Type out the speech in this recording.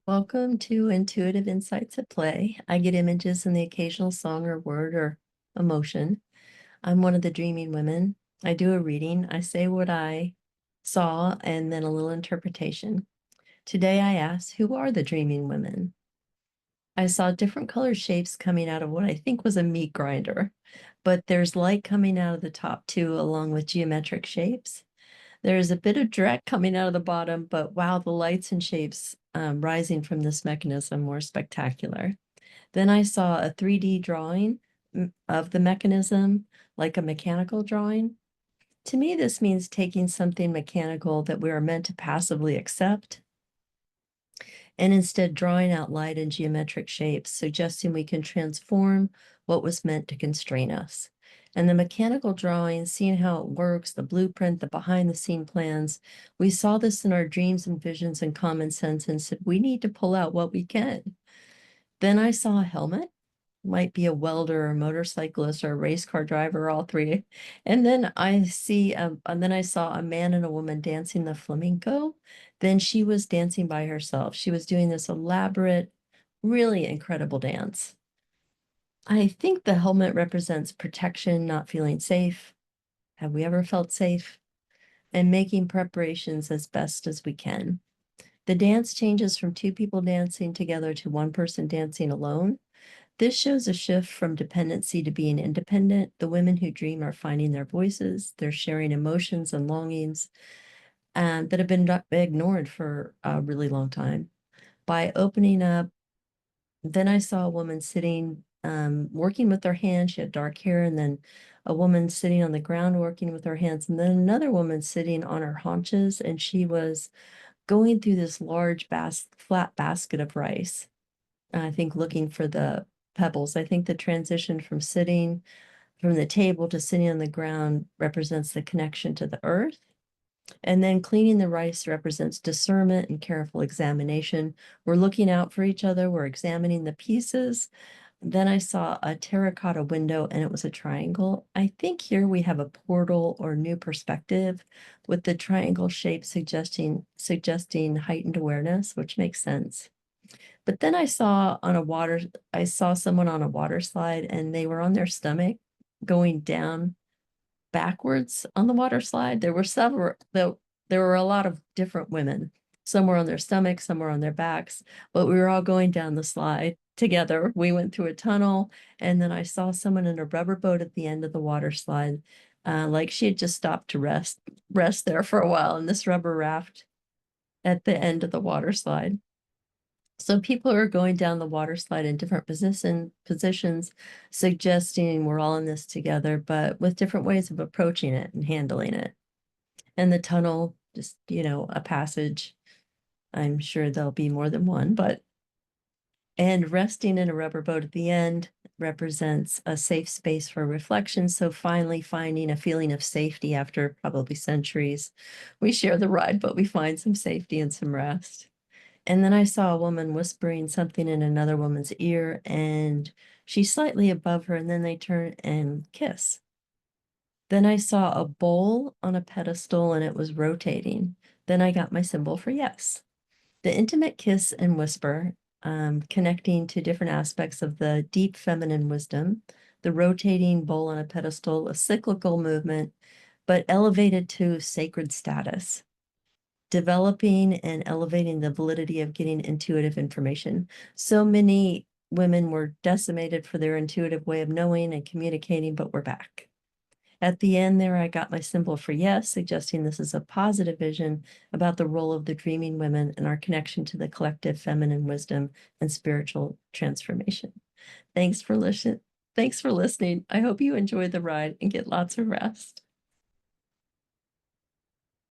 Welcome to Intuitive Insights at Play. I get images and the occasional song or word or emotion. I'm one of the dreaming women. I do a reading. I say what I saw and then a little interpretation. Today I asked, who are the dreaming women? I saw different color shapes coming out of what I think was a meat grinder, but there's light coming out of the top too, along with geometric shapes. There's a bit of direct coming out of the bottom, but wow, the lights and shapes rising from this mechanism were spectacular. Then I saw a 3D drawing of the mechanism, like a mechanical drawing. To me, this means taking something mechanical that we are meant to passively accept and instead drawing out light and geometric shapes, suggesting we can transform what was meant to constrain us. And the mechanical drawing, seeing how it works, the blueprint, the behind the scene plans, we saw this in our dreams and visions and common sense and said, we need to pull out what we can. Then I saw a helmet, might be a welder or a motorcyclist or a race car driver, all three. And then I saw a man and a woman dancing the flamenco. Then she was dancing by herself. She was doing this elaborate, really incredible dance. I think the helmet represents protection, not feeling safe. Have we ever felt safe? And making preparations as best as we can. The dance changes from two people dancing together to one person dancing alone. This shows a shift from dependency to being independent. The women who dream are finding their voices. They're sharing emotions and longings that have been ignored for a really long time. By opening up, then I saw a woman sitting, working with her hands. She had dark hair, and then a woman sitting on the ground working with her hands, and then another woman sitting on her haunches, and she was going through this large flat basket of rice. I think looking for the pebbles. I think the transition from sitting from the table to sitting on the ground represents the connection to the earth. And then cleaning the rice represents discernment and careful examination. We're looking out for each other, we're examining the pieces. Then I saw a terracotta window and it was a triangle. I think here we have a portal or new perspective with the triangle shape suggesting heightened awareness, which makes sense. But then I saw someone on a water slide and they were on their stomach going down backwards on the water slide. There were a lot of different women. Some were on their stomachs, some were on their backs, but we were all going down the slide together. We went through a tunnel, and then I saw someone in a rubber boat at the end of the water slide, like she had just stopped to rest there for a while in this rubber raft at the end of the water slide. So people are going down the water slide in different positions, suggesting we're all in this together, but with different ways of approaching it and handling it. And the tunnel, just, a passage. I'm sure there'll be more than one, and resting in a rubber boat at the end represents a safe space for reflection. So finally finding a feeling of safety after probably centuries. We share the ride, but we find some safety and some rest. And then I saw a woman whispering something in another woman's ear, and she's slightly above her, and then they turn and kiss. Then I saw a bowl on a pedestal and it was rotating. Then I got my symbol for yes. The intimate kiss and whisper, connecting to different aspects of the deep feminine wisdom, the rotating bowl on a pedestal, a cyclical movement, but elevated to sacred status, developing and elevating the validity of getting intuitive information. So many women were decimated for their intuitive way of knowing and communicating, but we're back. At the end there, I got my symbol for yes, suggesting this is a positive vision about the role of the dreaming women and our connection to the collective feminine wisdom and spiritual transformation. Thanks for listening. Thanks for listening. I hope you enjoy the ride and get lots of rest.